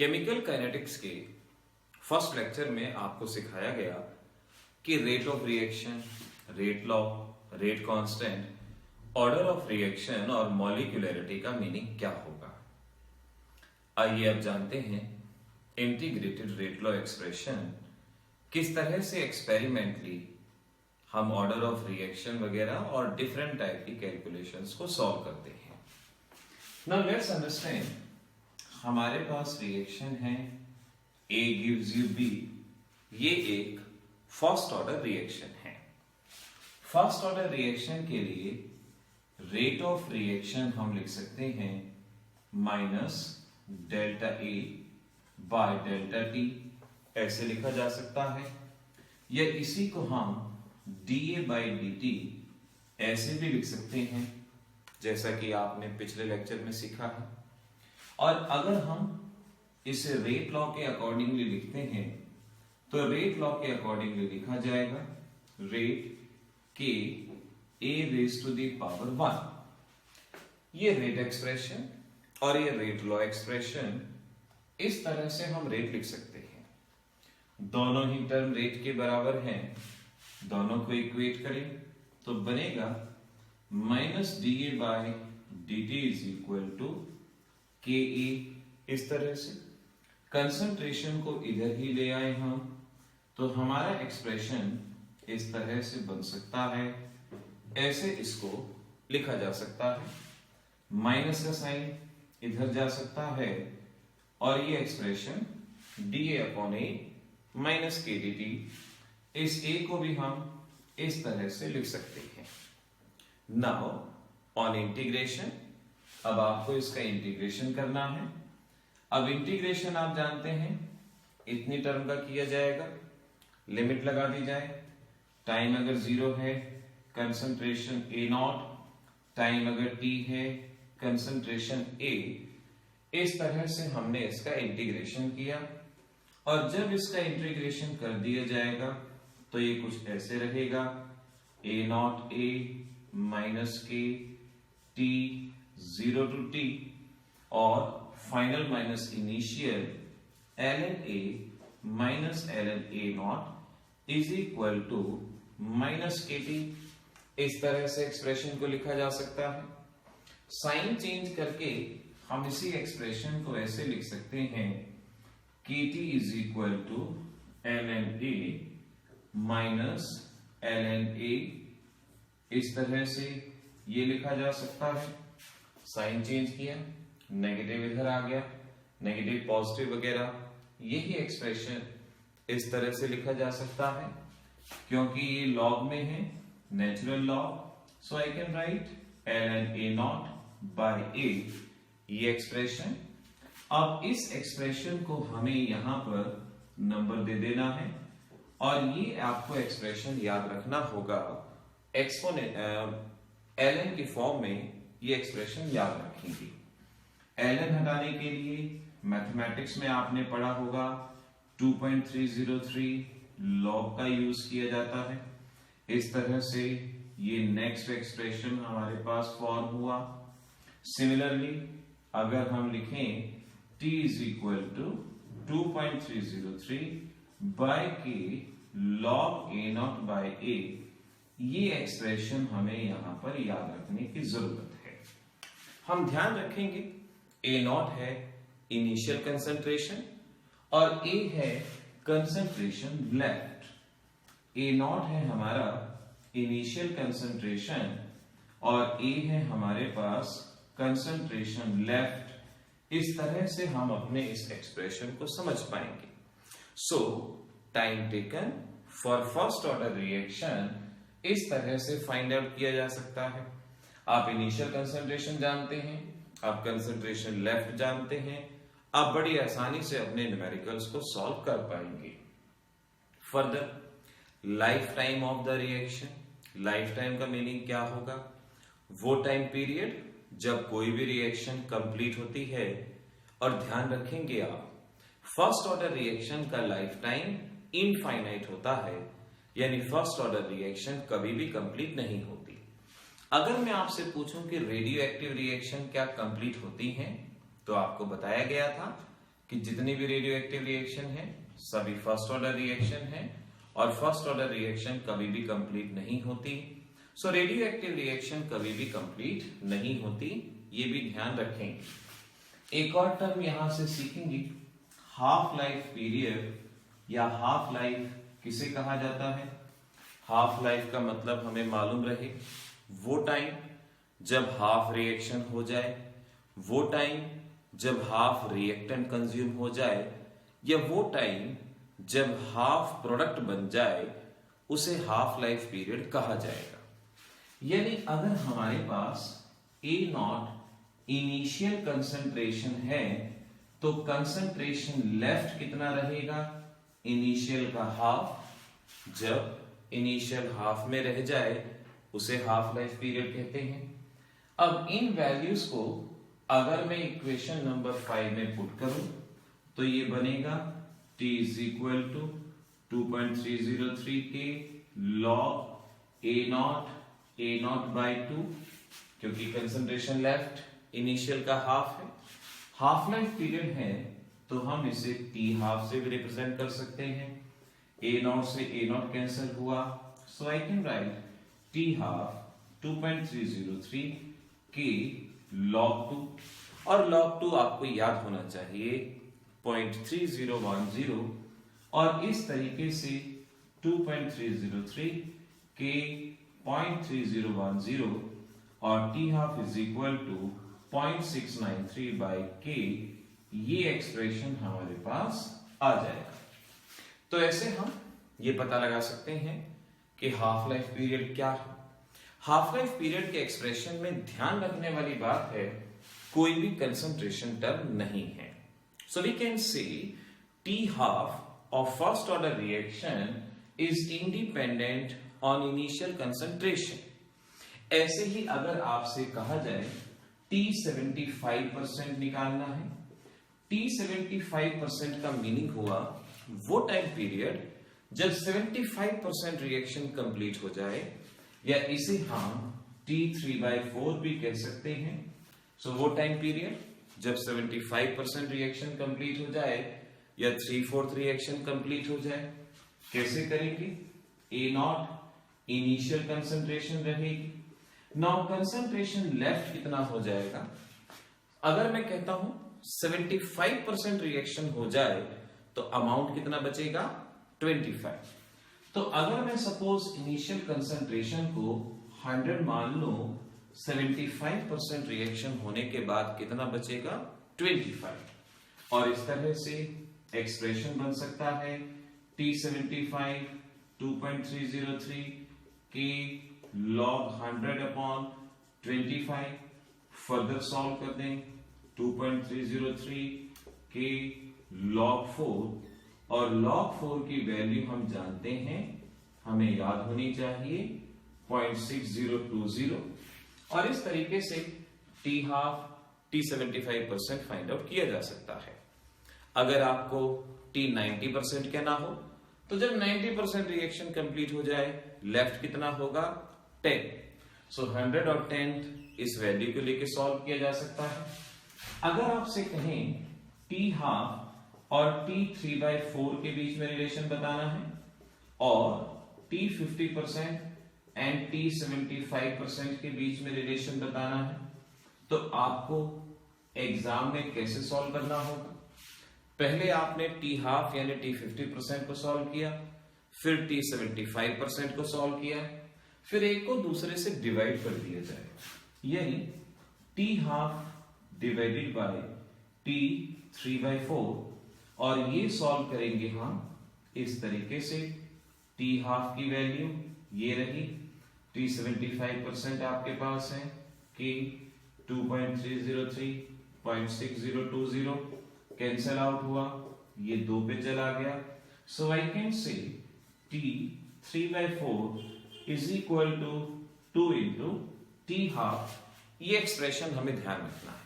Chemical kinetics के first lecture में आपको सिखाया गया कि rate of reaction, rate law, rate constant, order of reaction और मॉलिक्यूलरिटी का मीनिंग क्या होगा। आइए अब जानते हैं इंटीग्रेटेड रेट लॉ एक्सप्रेशन किस तरह से एक्सपेरिमेंटली हम ऑर्डर ऑफ रिएक्शन वगैरह और डिफरेंट टाइप की कैलकुलेशंस को सॉल्व करते हैं। नाउ लेट्स अंडरस्टैंड, हमारे पास रिएक्शन है A gives you B, ये एक फर्स्ट ऑर्डर रिएक्शन है। फर्स्ट ऑर्डर रिएक्शन के लिए रेट ऑफ रिएक्शन हम लिख सकते हैं minus delta A by delta T, ऐसे लिखा जा सकता है, या इसी को हम dA बाई dt ऐसे भी लिख सकते हैं, जैसा कि आपने पिछले लेक्चर में सीखा है। और अगर हम इसे रेट लॉ के अकॉर्डिंगली लिखते हैं तो रेट लॉ के अकॉर्डिंगली लिखा जाएगा rate k a raise to the power 1। ये रेट एक्सप्रेशन और ये रेट लॉ एक्सप्रेशन, इस तरह से हम रेट लिख सकते हैं। दोनों ही टर्म रेट के बराबर हैं, दोनों को इक्वेट करें तो बनेगा minus D A by D T is equal to k A. इस तरह से कंसंट्रेशन को इधर ही ले आए हम तो हमारा एक्सप्रेशन इस तरह से बन सकता है, ऐसे इसको लिखा जा सकता है। माइनस का साइन इधर जा सकता है और ये expression D A upon A minus के डी टी, इस ए को भी हम इस तरह से लिख सकते हैं। नाउ ऑन इंटीग्रेशन, अब आपको इसका इंटीग्रेशन करना है। अब इंटीग्रेशन आप जानते हैं इतनी टर्म का किया जाएगा, लिमिट लगा दी जाए, टाइम अगर 0 है कंसंट्रेशन ए नॉट, टाइम अगर t है कंसंट्रेशन a, इस तरह से हमने इसका इंटीग्रेशन किया। और जब इसका इंटीग्रेशन कर दिया जाएगा तो ये कुछ ऐसे रहेगा, a naught a minus k t 0 to t और final minus initial ln a minus ln a naught is equal to minus k t. इस तरह से एक्सप्रेशन को लिखा जा सकता है। साइन चेंज करके हम इसी एक्सप्रेशन को ऐसे लिख सकते हैं k t is equal to ln a minus ln a। इस तरह से ये लिखा जा सकता है। साइन चेंज किया, नेगेटिव इधर आ गया, नेगेटिव पॉजिटिव वगैरह, यही एक्सप्रेशन इस तरह से लिखा जा सकता है। क्योंकि ये लॉग में है, natural log, so I can write ln a naught by a, ये एक्सप्रेशन। अब इस एक्सप्रेशन को हमें यहां पर नंबर दे देना है और ये आपको एक्सप्रेशन याद रखना होगा, ln की फॉर्म में ये एक्सप्रेशन याद रखेंगे। ln हटाने के लिए मैथमेटिक्स में आपने पढ़ा होगा 2.303 लॉग का यूज किया जाता है। इस तरह से ये नेक्स्ट एक्सप्रेशन हमारे पास फॉर्म हुआ। सिमिलरली अगर हम लिखें t is equal to 2.303 by k log a naught by a, ये एक्सप्रेशन हमें यहां पर याद रखने की जरूरत है। हम ध्यान रखेंगे a नॉट है इनिशियल कंसंट्रेशन और a है कंसंट्रेशन लेफ्ट। a नॉट है हमारा इनिशियल कंसंट्रेशन और a है हमारे पास कंसंट्रेशन लेफ्ट। इस तरह से हम अपने इस एक्सप्रेशन को समझ पाएंगे। सो time taken for first order reaction इस तरह से फाइंड आउट किया जा सकता है। आप इनिशियल कंसंट्रेशन जानते हैं, आप कंसंट्रेशन लेफ्ट जानते हैं, आप बड़ी आसानी से अपने न्यूमेरिकल्स को सॉल्व कर पाएंगे। Further life time of the reaction, life time का मीनिंग क्या होगा? वो टाइम पीरियड जब कोई भी रिएक्शन कंप्लीट होती है। और ध्यान रखेंगे आप, फर्स्ट ऑर्डर रिएक्शन का लाइफ टाइम इनफाइनाइट होता है, यानी फर्स्ट ऑर्डर रिएक्शन कभी भी कंप्लीट नहीं होती। अगर मैं आपसे पूछूं कि रेडियो एक्टिव रिएक्शन क्या कंप्लीट होती हैं, तो आपको बताया गया था कि जितनी भी रेडियो एक्टिव रिएक्शन है सभी फर्स्ट ऑर्डर रिएक्शन है और फर्स्ट ऑर्डर रिएक्शन कभी भी कंप्लीट नहीं होती। सो रेडियो एक्टिव रिएक्शन कभी भी कंप्लीट नहीं होती, ये भी ध्यान रखेंगे। एक और टर्म यहां से सीखेंगे, हाफ लाइफ पीरियड या हाफ लाइफ किसे कहा जाता है। हाफ लाइफ का मतलब हमें मालूम रहे, वो टाइम जब हाफ रिएक्शन हो जाए, वो टाइम जब हाफ रिएक्टेंट कंज्यूम हो जाए, या वो टाइम जब हाफ प्रोडक्ट बन जाए, उसे हाफ लाइफ पीरियड कहा जाएगा। यानी अगर हमारे पास A0 इनिशियल कंसंट्रेशन है तो कंसंट्रेशन लेफ्ट कितना रहेगा, इनिशियल का हाफ। जब इनिशियल हाफ में रह जाए उसे हाफ लाइफ पीरियड कहते हैं। अब इन वैल्यूज को अगर मैं इक्वेशन नंबर 5 में पुट करूं तो ये बनेगा T इज इक्वल टू 2.303 के लॉग A0 बाई 2, क्योंकि कंसंट्रेशन लेफ्ट इनिशियल का हाफ है, हाफ लाइफ पीरियड है तो हम इसे T हाफ से भी रिप्रेजेंट कर सकते हैं। A0 से A0 कैंसिल हुआ, so I can write T half 2.303 k log 2, और log 2 आपको याद होना चाहिए 0.3010, और इस तरीके से 2.303 के 0.3010 और T half is equal to 0.693 by k, ये एक्सप्रेशन हमारे पास आ जाएगा। तो ऐसे हम ये पता लगा सकते हैं कि हाफ लाइफ पीरियड क्या है। हाफ लाइफ पीरियड के एक्सप्रेशन में ध्यान रखने वाली बात है, कोई भी कंसंट्रेशन टर्म नहीं है। So we can say T half of first order reaction is independent on initial concentration. ऐसे ही अगर आपसे कहा जाए T 75% निकालना है, T 75% का मीनिंग हुआ वो टाइम पीरियड जब 75% रिएक्शन कंप्लीट हो जाए, या इसे हम T3/4 भी कह सकते हैं। सो वो टाइम पीरियड जब 75% रिएक्शन कंप्लीट हो जाए या 3/4 रिएक्शन कंप्लीट हो जाए। कैसे करेंगे, A0 इनिशियल कंसंट्रेशन रहेगी। नाउ कंसंट्रेशन लेफ्ट कितना हो जाएगा, अगर मैं कहता हूं 75% रिएक्शन हो जाए तो अमाउंट कितना बचेगा, 25। तो अगर मैं सपोज इनिशियल कंसंट्रेशन को 100 मान लो, 75% रिएक्शन होने के बाद कितना बचेगा, 25। और इस तरह से एक्सप्रेशन बन सकता है T75 2.303 k log 100/25। Further solve कर दें, 2.303 के log 4, और log 4 की वैल्यू हम जानते हैं, हमें याद होनी चाहिए 0.6020, और इस तरीके से T half T75% find out किया जा सकता है। अगर आपको T 90% कहना हो तो जब 90% रिएक्शन कंप्लीट हो जाए लेफ्ट कितना होगा, 10। सो 100 और 10 इस वैल्यू को लेके सॉल्व किया जा सकता है। अगर आपसे कहें T हाफ और T 3/4 के बीच में रिलेशन बताना है, और T 50% एंड T 75% के बीच में रिलेशन बताना है, तो आपको एग्जाम में कैसे सॉल्व करना होगा। पहले आपने T हाफ यानी T 50% को सॉल्व किया, फिर T 75% को सॉल्व किया, फिर एक को दूसरे से डिवाइड कर दिया जाए, यानी T half divided by T 3/4, और ये सॉल्व करेंगे हम इस तरीके से। T हाफ की वैल्यू ये रही, T 75% आपके पास है कि 2.303 0.6020 कैंसल आउट हुआ, ये 2 पे चला गया। So I can say T 3/4 is equal to 2 into T half. ये एक्सप्रेशन हमें ध्यान रखना है।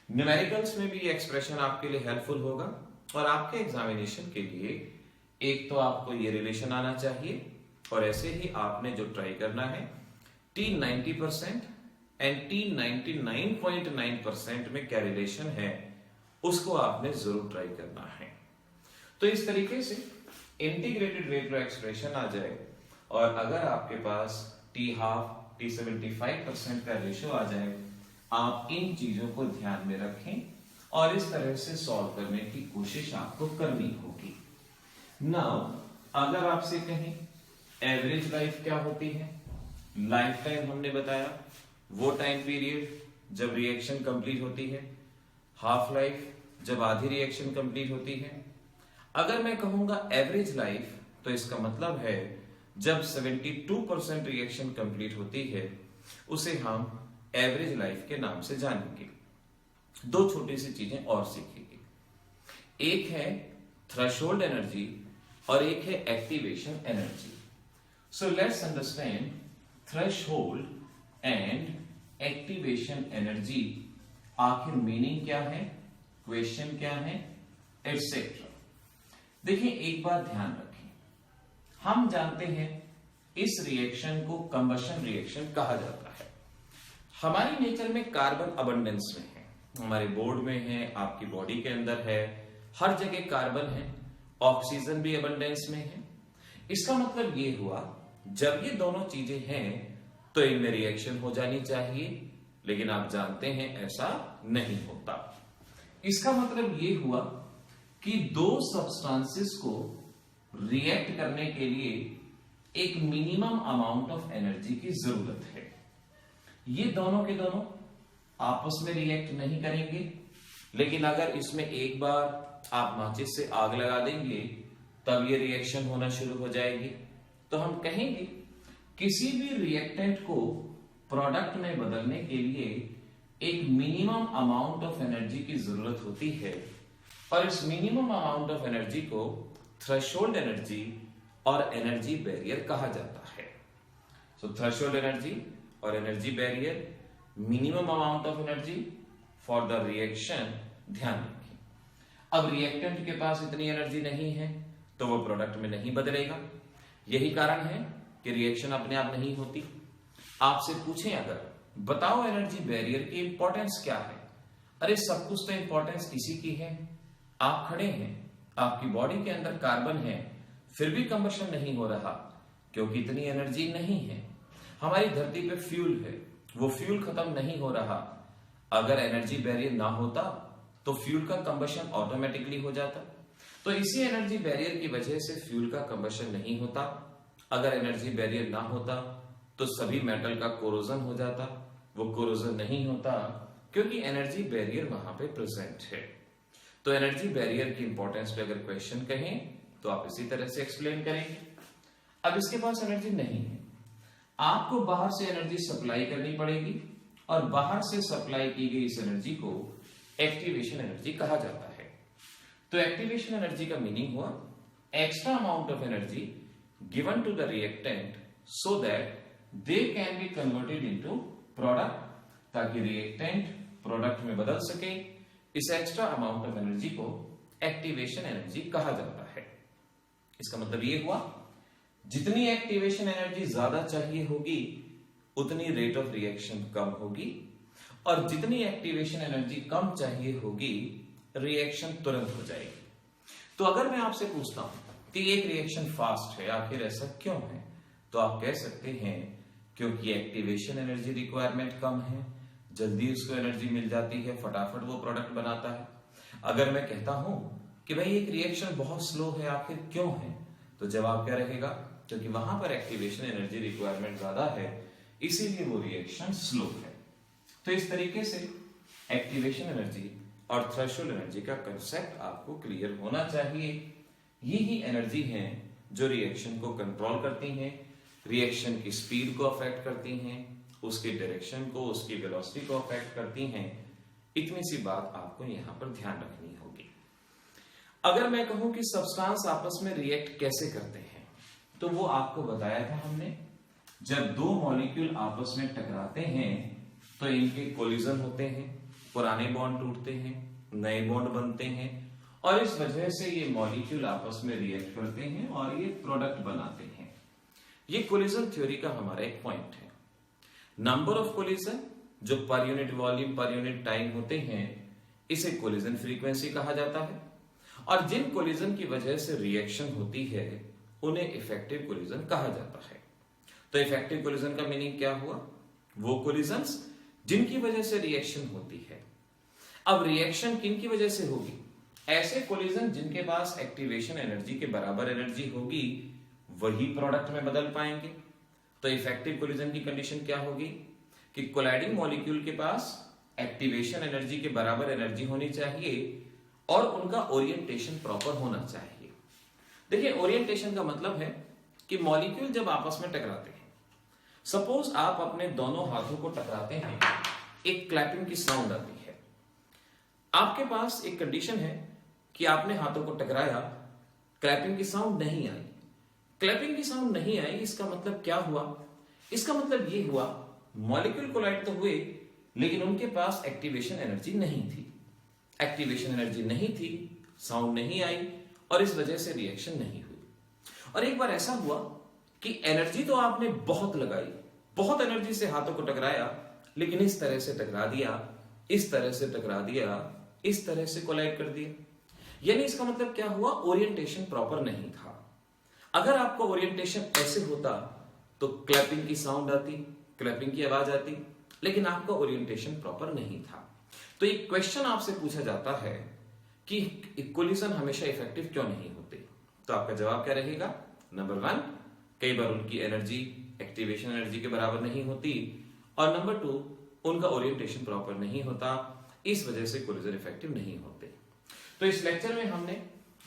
न्यूमेरिकल्स में भी ये एक्सप्रेशन आपके लिए हेल्पफुल होगा, और आपके एग्जामिनेशन के लिए एक तो आपको ये रिलेशन आना चाहिए, और ऐसे ही आपने जो ट्राई करना है T 90% एंड T 99.9% में क्या रिलेशन है उसको आपने जरूर ट्राई करना है। तो इस तरीके से इंटीग्रेटेड रेट लॉ एक्सप्रेशन आ जाए और अगर आपके पास T12 T75% का रेशियो आ जाए, आप इन चीजों को ध्यान में रखें और इस तरह से सॉल्व करने की कोशिश आपको करनी होगी। नाउ अगर आपसे कहें एवरेज लाइफ क्या होती है, लाइफ टाइम हमने बताया वो टाइम पीरियड जब रिएक्शन कंप्लीट होती है, हाफ लाइफ जब आधी रिएक्शन कंप्लीट होती है। अगर मैं कहूंगा एवरेज लाइफ तो इसका मतलब है जब 72% रिएक्शन कंप्लीट होती है उसे हम एवरेज लाइफ के नाम से जानेंगे। दो छोटी सी चीजें और सीखेंगे, एक है थ्रेशोल्ड एनर्जी और एक है activation energy. So let's understand threshold and activation energy. आखिर मीनिंग क्या है, क्वेश्चन क्या है, एटसेट्रा। देखिए एक बात ध्यान रखें, हम जानते हैं इस रिएक्शन को कंबशन रिएक्शन कहा जाता है। हमारी नेचर में कार्बन अबंडेंस में है, हमारे बोर्ड में है, आपकी बॉडी के अंदर है, हर जगह कार्बन है, ऑक्सीजन भी अबंडेंस में है। इसका मतलब ये हुआ जब ये दोनों चीजें हैं तो इनमें रिएक्शन हो जानी चाहिए, लेकिन आप जानते हैं ऐसा नहीं होता। इसका मतलब ये हुआ कि दो सब्सटेंसेस को रिएक्ट करने के लिए एक मिनिमम अमाउंट ऑफ एनर्जी की जरूरत है। ये दोनों के दोनों आपस में रिएक्ट नहीं करेंगे, लेकिन अगर इसमें एक बार आप माचिस से आग लगा देंगे तब ये रिएक्शन होना शुरू हो जाएगी। तो हम कहेंगे किसी भी रिएक्टेंट को प्रोडक्ट में बदलने के लिए एक मिनिमम अमाउंट ऑफ एनर्जी की जरूरत होती है और इस मिनिमम अमाउंट ऑफ एनर्जी को थ्रेशोल्ड एनर्जी और एनर्जी बैरियर कहा जाता है। सो थ्रेशोल्ड एनर्जी और energy barrier, minimum amount of energy for the reaction. ध्यान रखें, अब रिएक्टेंट के पास इतनी एनर्जी नहीं है तो वो प्रोडक्ट में नहीं बदलेगा। यही कारण है कि रिएक्शन अपने आप नहीं होती। आपसे पूछें अगर बताओ एनर्जी बैरियर की इंपॉर्टेंस क्या है, अरे सब कुछ तो इंपॉर्टेंस इसी की है। आप खड़े हैं, आपकी बॉडी के अंदर कार्बन है, फिर भी कंबशन नहीं हो रहा क्योंकि इतनी एनर्जी नहीं है। हमारी धरती पे फ्यूल है, वो फ्यूल खत्म नहीं हो रहा। अगर एनर्जी बैरियर ना होता तो फ्यूल का कंबशन ऑटोमेटिकली हो जाता। तो इसी एनर्जी बैरियर की वजह से फ्यूल का कंबशन नहीं होता। अगर एनर्जी बैरियर ना होता तो सभी मेटल का कोरोजन हो जाता, वो कोरोजन नहीं होता क्योंकि एनर्जी बैरियर वहां पे प्रेजेंट है। तो एनर्जी बैरियर की इंपॉर्टेंस पे अगर क्वेश्चन कहें तो आप इसी तरह से एक्सप्लेन करेंगे। अब इसके पास एनर्जी नहीं है, आपको बाहर से एनर्जी सप्लाई करनी पड़ेगी और बाहर से सप्लाई की गई इस एनर्जी को एक्टिवेशन एनर्जी कहा जाता है। तो एक्टिवेशन एनर्जी का मीनिंग हुआ extra amount of energy given to the reactant so that they can be converted into product, ताकि रिएक्टेंट प्रोडक्ट में बदल सके। इस एक्स्ट्रा अमाउंट ऑफ एनर्जी को एक्टिवेशन एनर्जी कहा जाता है। इसका मतलब ये हुआ जितनी एक्टिवेशन एनर्जी ज्यादा चाहिए होगी उतनी रेट ऑफ रिएक्शन कम होगी, और जितनी एक्टिवेशन एनर्जी कम चाहिए होगी रिएक्शन तुरंत हो जाएगी। तो अगर मैं आपसे पूछता हूं कि एक रिएक्शन फास्ट है, आखिर ऐसा क्यों है, तो आप कह सकते हैं क्योंकि एक्टिवेशन एनर्जी रिक्वायरमेंट कम है, जल्दी उसको एनर्जी मिल जाती है, फटाफट वो प्रोडक्ट बनाता है। अगर मैं कहता हूं कि भाई एक रिएक्शन बहुत स्लो है, आखिर क्यों है, तो जवाब क्या रहेगा, क्योंकि वहां पर एक्टिवेशन एनर्जी रिक्वायरमेंट ज्यादा है इसीलिए वो रिएक्शन स्लो है। तो इस तरीके से एक्टिवेशन एनर्जी और थ्रेशोल्ड एनर्जी का कंसेप्ट आपको क्लियर होना चाहिए। यही एनर्जी हैं जो रिएक्शन को कंट्रोल करती हैं, रिएक्शन की स्पीड को अफेक्ट करती हैं, उसके डायरेक्शन को, उसकी वेलोसिटी को अफेक्ट करती हैं। इतनी सी बात आपको यहां पर ध्यान रखनी होगी। अगर मैं कहूं कि सब्सटेंस आपस में रिएक्ट कैसे करते हैं, तो वो आपको बताया था हमने। जब दो मॉलिक्यूल आपस में टकराते हैं तो इनके कोलिजन होते हैं, पुराने बॉन्ड टूटते हैं, नए बॉन्ड बनते हैं, और इस वजह से ये मॉलिक्यूल आपस में रिएक्ट करते हैं और ये प्रोडक्ट बनाते हैं। ये कोलिजन थ्योरी का हमारा एक पॉइंट है। नंबर ऑफ कोलिजन जो per unit volume per unit time होते हैं, इसे कोलिजन फ्रीक्वेंसी कहा जाता है। और जिन कोलिजन की वजह से रिएक्शन होती है उन्हें इफेक्टिव कोलिजन कहा जाता है। तो इफेक्टिव कोलिजन का मीनिंग क्या हुआ? वो कोलिजन्स जिनकी वजह से रिएक्शन होती है। अब रिएक्शन किन की वजह से होगी? ऐसे कोलिजन जिनके पास एक्टिवेशन एनर्जी के बराबर एनर्जी होगी वही प्रोडक्ट में बदल पाएंगे। तो इफेक्टिव कोलिजन की कंडीशन क्या होगी कि कोलाइडिंग मॉलिक्यूल के पास एक्टिवेशन एनर्जी के बराबर एनर्जी होनी चाहिए और उनका ओरिएंटेशन प्रॉपर होना चाहिए। देखिए, ओरिएंटेशन का मतलब है कि मॉलिक्यूल जब आपस में टकराते हैं, सपोज आप अपने दोनों हाथों को टकराते हैं, एक क्लैपिंग की साउंड आती है। आपके पास एक कंडीशन है कि आपने हाथों को टकराया, क्लैपिंग की साउंड नहीं आई। क्लैपिंग की साउंड नहीं आई, इसका मतलब क्या हुआ? इसका मतलब ये हुआ मॉलिक्यूल कोलाइड तो हुए लेकिन उनके पास एक्टिवेशन एनर्जी नहीं थी। एक्टिवेशन एनर्जी नहीं थी, साउंड नहीं आई और इस वजह से रिएक्शन नहीं हुई। और एक बार ऐसा हुआ कि एनर्जी तो आपने बहुत लगाई, बहुत एनर्जी से हाथों को टकराया, लेकिन इस तरह से टकरा दिया, इस तरह से टकरा दिया, इस तरह से कोलाइड कर दिया। यानी इसका मतलब क्या हुआ? ओरिएंटेशन प्रॉपर नहीं था। अगर आपका ओरिएंटेशन ऐसे होता तो क्लैपिंग की साउंड आती, क्लैपिंग की आवाज आती, लेकिन आपका ओरिएंटेशन प्रॉपर नहीं था। तो एक क्वेश्चन आपसे पूछा जाता है कि कोलिजन हमेशा इफेक्टिव क्यों नहीं होते? तो आपका जवाब क्या रहेगा? नंबर 1, कई बार उनकी एनर्जी एक्टिवेशन एनर्जी के बराबर नहीं होती, और नंबर 2, उनका ओरिएंटेशन प्रॉपर नहीं होता, इस वजह से कोलिजन इफेक्टिव नहीं होते। तो इस लेक्चर में हमने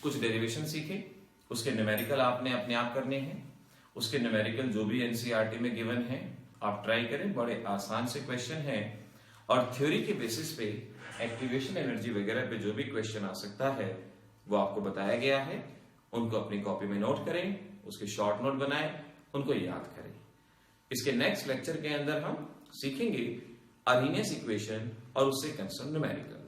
कुछ डेरिवेशन सीखे, उसके न्यूमेरिकल आपने अपने आप करने हैं। उसके न्यूमेरिकल जो भी एनसीईआरटी में गिवन है आप ट्राई करें, बड़े आसान से क्वेश्चन हैं। और थ्योरी के बेसिस पे एक्टिवेशन एनर्जी वगैरह पे जो भी क्वेश्चन आ सकता है वो आपको बताया गया है। उनको अपनी कॉपी में नोट करें, उसके शॉर्ट नोट बनाएं, उनको याद करें। इसके नेक्स्ट लेक्चर के अंदर हम सीखेंगे अर्हीनियस इक्वेशन और उससे कंसर्न न्यूमेरिकल।